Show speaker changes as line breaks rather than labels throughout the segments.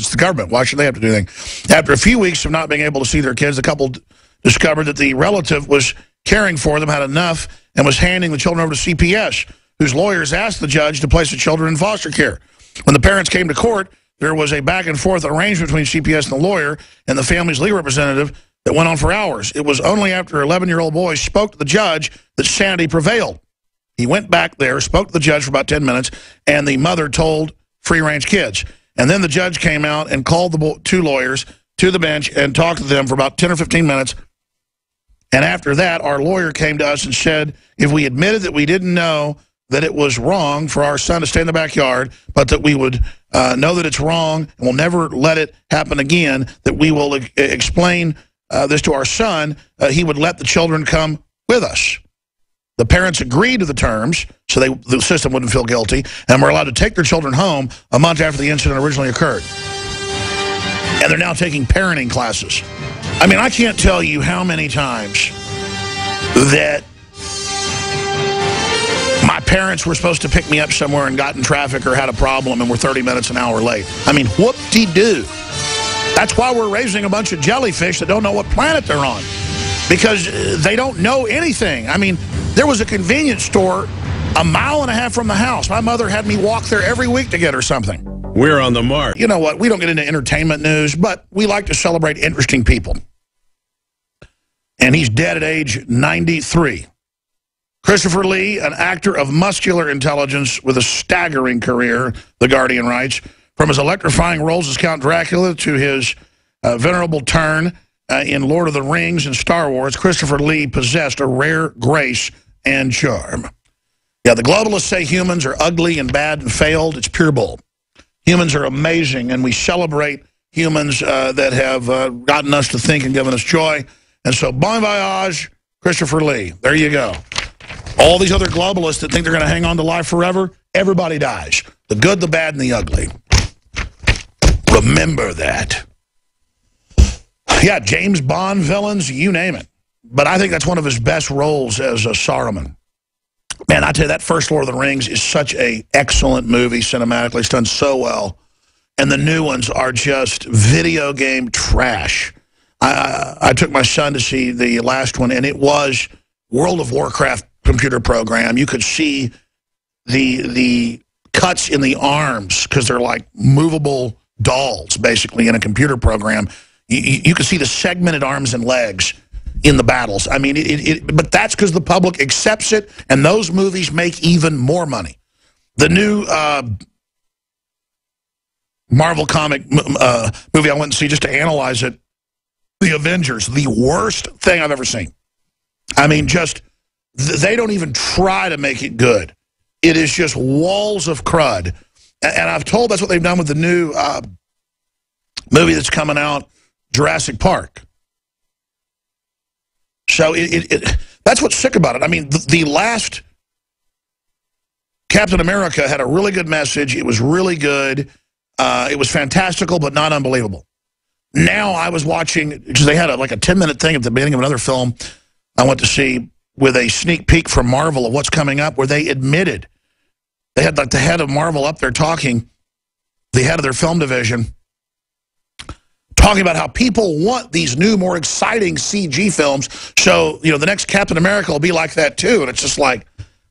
It's the government. Why should they have to do anything? After a few weeks of not being able to see their kids, the couple discovered that the relative was caring for them, had enough, and was handing the children over to CPS, whose lawyers asked the judge to place the children in foster care. When the parents came to court, there was a back-and-forth arrangement between CPS and the lawyer and the family's legal representative that went on for hours. It was only after 11-year-old boy spoke to the judge that sanity prevailed. He went back there, spoke to the judge for about 10 minutes, and the mother told free-range kids. And then the judge came out and called the two lawyers to the bench and talked to them for about 10 or 15 minutes. And after that, our lawyer came to us and said, if we admitted that we didn't know that it was wrong for our son to stay in the backyard, but that we would know that it's wrong and we'll never let it happen again, that we will explain this to our son, he would let the children come with us. The parents agreed to the terms so the system wouldn't feel guilty, and were allowed to take their children home a month after the incident originally occurred. And they're now taking parenting classes. I mean, I can't tell you how many times that my parents were supposed to pick me up somewhere and got in traffic or had a problem and were 30 minutes, an hour late. I mean, whoop-de-doo. That's why we're raising a bunch of jellyfish that don't know what planet they're on, because they don't know anything. I mean, there was a convenience store a mile and a half from the house. My mother had me walk there every week to get her something.
We're on the mark.
You know what? We don't get into entertainment news, but we like to celebrate interesting people. And he's dead at age 93. Christopher Lee, an actor of muscular intelligence with a staggering career, The Guardian writes, from his electrifying roles as Count Dracula to his venerable turn in Lord of the Rings and Star Wars, Christopher Lee possessed a rare grace and charm. Yeah, the globalists say humans are ugly and bad and failed. It's pure bull. Humans are amazing, and we celebrate humans that have gotten us to think and given us joy. And so, bon voyage, Christopher Lee. There you go. All these other globalists that think they're going to hang on to life forever, everybody dies. The good, the bad, and the ugly. Remember that. Yeah, James Bond villains, you name it. But I think that's one of his best roles as a Saruman. Man, I tell you, that first Lord of the Rings is such an excellent movie cinematically. It's done so well. And the new ones are just video game trash. I took my son to see the last one, and it was World of Warcraft computer program. You could see the cuts in the arms because they're like movable dolls, basically, in a computer program. You could see the segmented arms and legs in the battles. I mean, but that's because the public accepts it, and those movies make even more money. The new Marvel comic movie I went and see just to analyze it, The Avengers, the worst thing I've ever seen. I mean, just, they don't even try to make it good. It is just walls of crud. And I've told that's what they've done with the new movie that's coming out, Jurassic Park. So that's what's sick about it. I mean, the last Captain America had a really good message. It was really good. It was fantastical, but not unbelievable. Now I was watching, because they had like a 10-minute thing at the beginning of another film I went to see with a sneak peek from Marvel of what's coming up, where they admitted, they had like the head of Marvel up there talking, the head of their film division, talking about how people want these new, more exciting CG films. So, you know, the next Captain America will be like that too. And it's just like,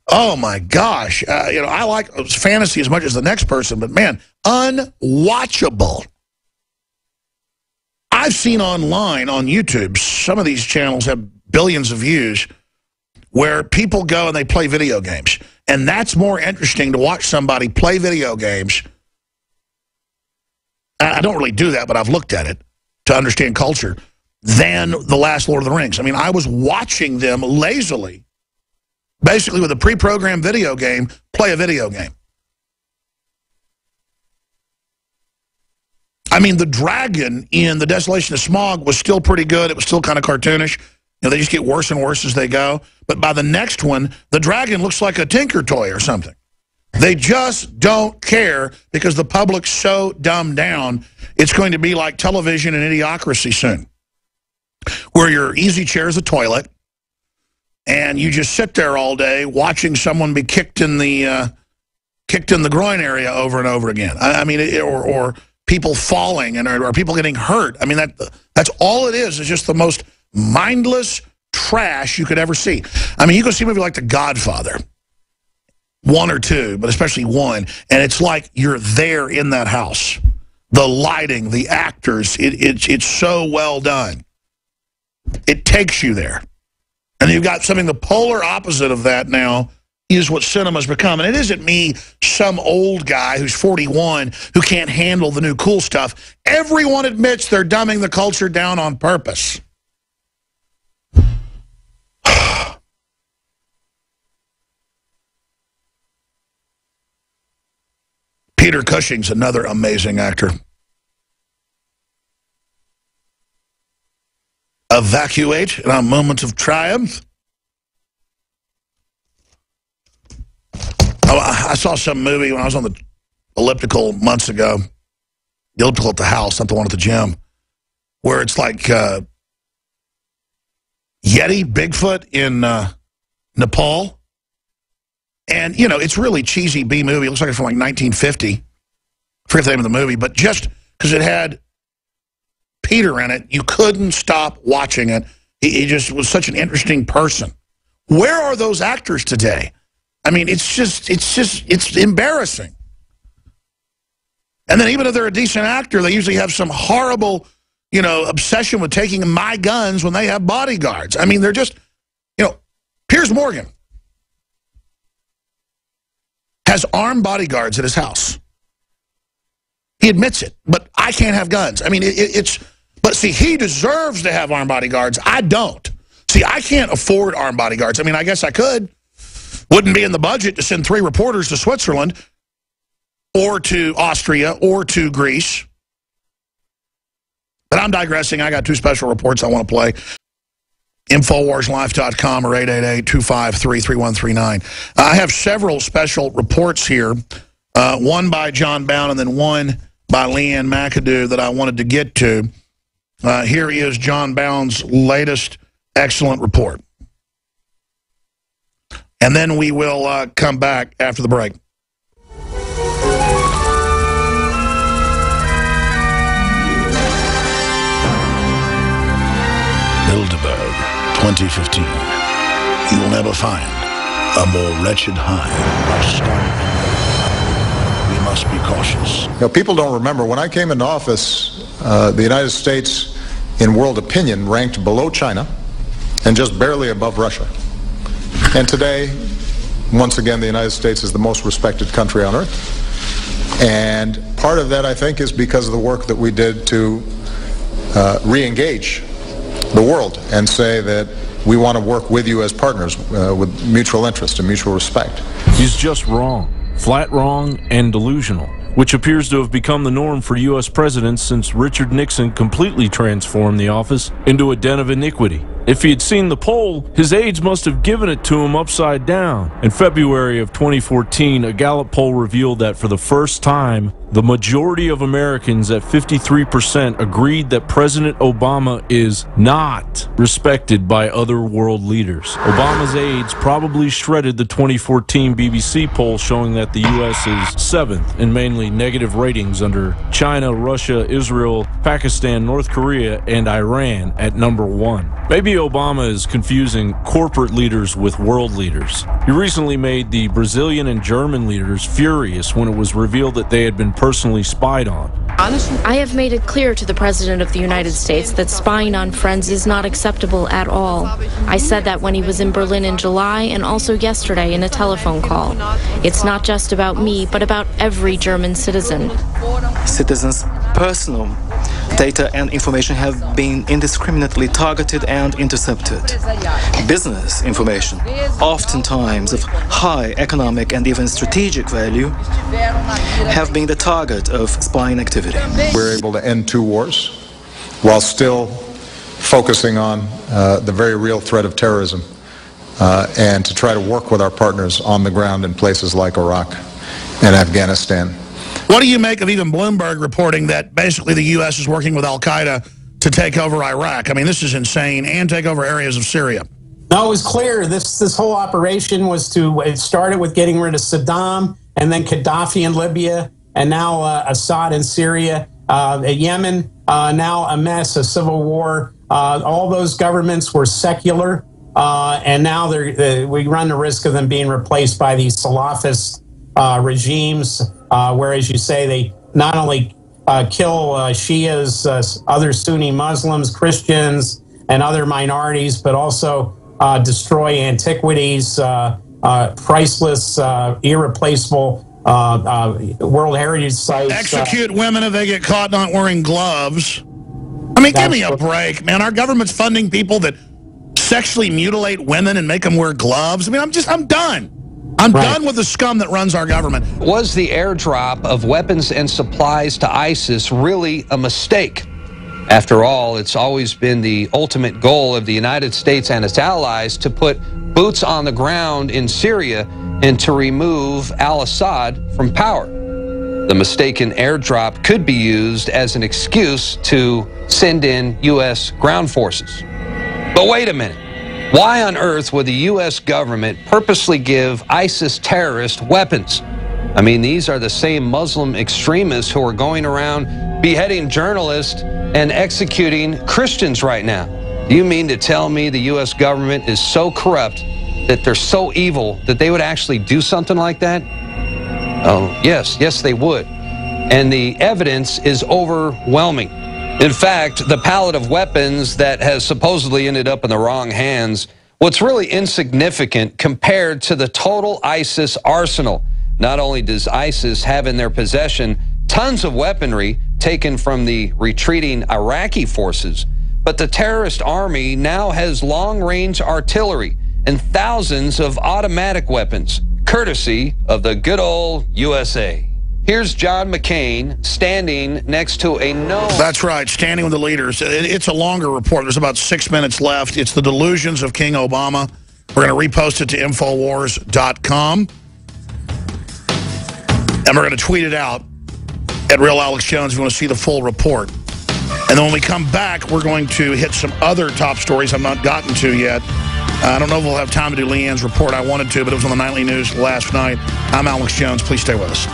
oh my gosh. You know, I like fantasy as much as the next person, but man, unwatchable. I've seen online on YouTube, some of these channels have billions of views, where people go and they play video games. And that's more interesting to watch somebody play video games. I don't really do that, but I've looked at it to understand culture, than the last Lord of the Rings. I mean, I was watching them lazily, basically with a pre-programmed video game, play a video game. I mean, the dragon in The Desolation of Smaug was still pretty good. It was still kind of cartoonish. You know, they just get worse and worse as they go. But by the next one, the dragon looks like a Tinker Toy or something. They just don't care because the public's so dumbed down. It's going to be like television and Idiocracy soon, where your easy chair is a toilet, and you just sit there all day watching someone be kicked in the groin area over and over again. I mean, or people falling and are people getting hurt. I mean, that's all it is just the most mindless trash you could ever see. I mean, you go see a movie like The Godfather, 1 or 2, but especially 1, and it's like you're there in that house. The lighting, the actors, it's so well done. It takes you there. And you've got something the polar opposite of that now is what cinema's become. And it isn't me, some old guy who's 41 who can't handle the new cool stuff. Everyone admits they're dumbing the culture down on purpose. Peter Cushing's another amazing actor. Evacuate in a moment of triumph. I saw some movie when I was on the elliptical months ago. The elliptical at the house, not the one at the gym, where it's like Yeti, Bigfoot in Nepal. And, you know, it's really cheesy B movie. It looks like it's from like 1950. I forget the name of the movie, but just because it had Peter in it, you couldn't stop watching it. He just was such an interesting person. Where are those actors today? I mean, it's embarrassing. And then even if they're a decent actor, they usually have some horrible, you know, obsession with taking my guns when they have bodyguards. I mean, they're just, you know, Piers Morgan has armed bodyguards at his house. He admits it, but I can't have guns. I mean, but see, he deserves to have armed bodyguards. I don't. See, I can't afford armed bodyguards. I mean, I guess I could. Wouldn't be in the budget to send 3 reporters to Switzerland or to Austria or to Greece. But I'm digressing. I got 2 special reports I want to play. InfoWarsLife.com or 888-253-3139. I have several special reports here, one by John Bound and then one by Leanne McAdoo that I wanted to get to. Here is John Bound's latest excellent report. And then we will come back after the break. Bilderberg, 2015. You will never find a more wretched hive of scum. We must be cautious.
You know, people don't remember, when I came into office, the United States, in world opinion, ranked below China and just barely above Russia. And today, once again, the United States is the most respected country on earth. And part of that, I think, is because of the work that we did to re-engage the world and say that we want to work with you as partners with mutual interest and mutual respect.
He's just wrong, flat wrong, and delusional, which appears to have become the norm for U.S. presidents since Richard Nixon completely transformed the office into a den of iniquity. If he had seen the poll, his aides must have given it to him upside down. In February of 2014, a Gallup poll revealed that for the first time, the majority of Americans at 53% agreed that President Obama is not respected by other world leaders. Obama's aides probably shredded the 2014 BBC poll showing that the U.S. is 7th in mainly negative ratings under China, Russia, Israel, Pakistan, North Korea, and Iran at number 1. Maybe Obama is confusing corporate leaders with world leaders. He recently made the Brazilian and German leaders furious when it was revealed that they had been personally spied on.
I have made it clear to the President of the United States that spying on friends is not acceptable at all. I said that when he was in Berlin in July and also yesterday in a telephone call. It's not just about me, but about every German citizen.
Citizens' personal data and information have been indiscriminately targeted and intercepted. Business information, oftentimes of high economic and even strategic value, have been the target of spying activity.
We're able to end 2 wars while still focusing on the very real threat of terrorism and to try to work with our partners on the ground in places like Iraq and Afghanistan.
What do you make of even Bloomberg reporting that basically the U.S. is working with al-Qaeda to take over Iraq? I mean, this is insane, and take over areas of Syria.
No, it was clear. This whole operation it started with getting rid of Saddam, and then Gaddafi in Libya, and now Assad in Syria. Yemen, now a mess, a civil war. All those governments were secular, and now we run the risk of them being replaced by these Salafist regimes, where, as you say, they not only kill Shias, other Sunni Muslims, Christians, and other minorities, but also destroy antiquities, priceless, irreplaceable World Heritage Sites.
Execute women if they get caught not wearing gloves. I mean, give me a break, man. Our government's funding people that sexually mutilate women and make them wear gloves. I mean, I'm done. I'm done with the scum that runs our government.
Was the airdrop of weapons and supplies to ISIS really a mistake? After all, it's always been the ultimate goal of the United States and its allies to put boots on the ground in Syria and to remove al-Assad from power. The mistaken airdrop could be used as an excuse to send in U.S. ground forces. But wait a minute. Why on earth would the U.S. government purposely give ISIS terrorists weapons? I mean, these are the same Muslim extremists who are going around beheading journalists and executing Christians right now. Do you mean to tell me the U.S. government is so corrupt, that they're so evil, that they would actually do something like that? Oh, yes, they would. And the evidence is overwhelming. In fact, the palette of weapons that has supposedly ended up in the wrong hands, what's really insignificant compared to the total ISIS arsenal. Not only does ISIS have in their possession tons of weaponry taken from the retreating Iraqi forces, but the terrorist army now has long-range artillery and thousands of automatic weapons, courtesy of the good old USA. Here's John McCain standing next to a known...
That's right, standing with the leaders. It's a longer report. There's about 6 minutes left. It's the delusions of King Obama. We're going to repost it to Infowars.com. And we're going to tweet it out at Real Alex Jones if you want to see the full report. And then when we come back, we're going to hit some other top stories I've not gotten to yet. I don't know if we'll have time to do Leanne's report. I wanted to, but it was on the nightly news last night. I'm Alex Jones. Please stay with us.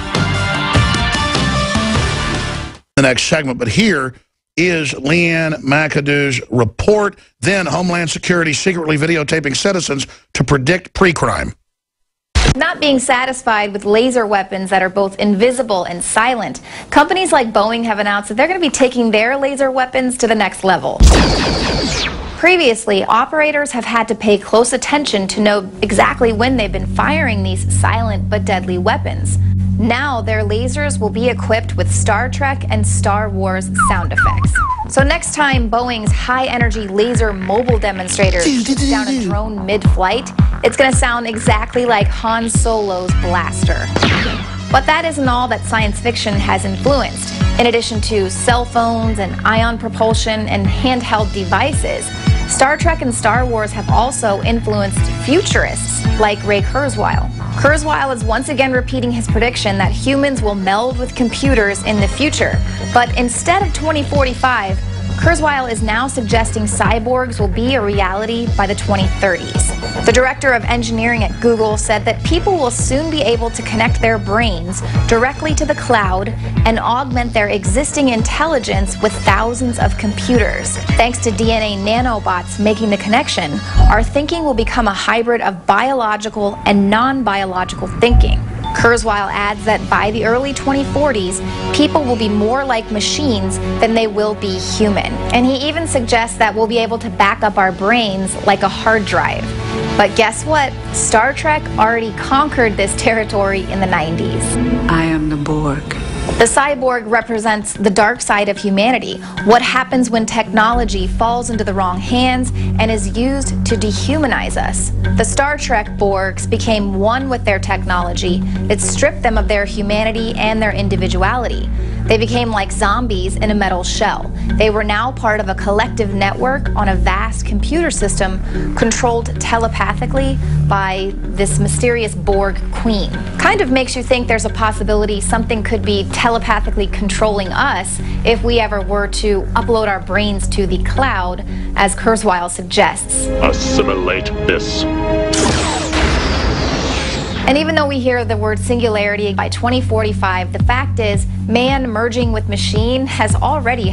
The next segment, but here is Leanne McAdoo's report. Then Homeland Security secretly videotaping citizens to predict pre-crime.
Not being satisfied with laser weapons that are both invisible and silent, companies like Boeing have announced that they're going to be taking their laser weapons to the next level. Previously, operators have had to pay close attention to know exactly when they've been firing these silent but deadly weapons. Now their lasers will be equipped with Star Trek and Star Wars sound effects. So next time Boeing's high-energy laser mobile demonstrator shoots down a drone mid-flight, it's going to sound exactly like Han Solo's blaster. But that isn't all that science fiction has influenced. In addition to cell phones and ion propulsion and handheld devices, Star Trek and Star Wars have also influenced futurists like Ray Kurzweil. Kurzweil is once again repeating his prediction that humans will meld with computers in the future. But instead of 2045, Kurzweil is now suggesting cyborgs will be a reality by the 2030s. The director of engineering at Google said that people will soon be able to connect their brains directly to the cloud and augment their existing intelligence with thousands of computers. Thanks to DNA nanobots making the connection, our thinking will become a hybrid of biological and non-biological thinking. Kurzweil adds that by the early 2040s, people will be more like machines than they will be human. And he even suggests that we'll be able to back up our brains like a hard drive. But guess what? Star Trek already conquered this territory in the 90s.
I am the Borg.
The cyborg represents the dark side of humanity, what happens when technology falls into the wrong hands and is used to dehumanize us. The Star Trek Borgs became one with their technology. It stripped them of their humanity and their individuality. They became like zombies in a metal shell. They were now part of a collective network on a vast computer system controlled telepathically by this mysterious Borg queen. Kind of makes you think there's a possibility something could be telepathically controlling us if we ever were to upload our brains to the cloud, as Kurzweil suggests.
Assimilate this.
And even though we hear the word singularity by 2045, the fact is Man merging with machine has already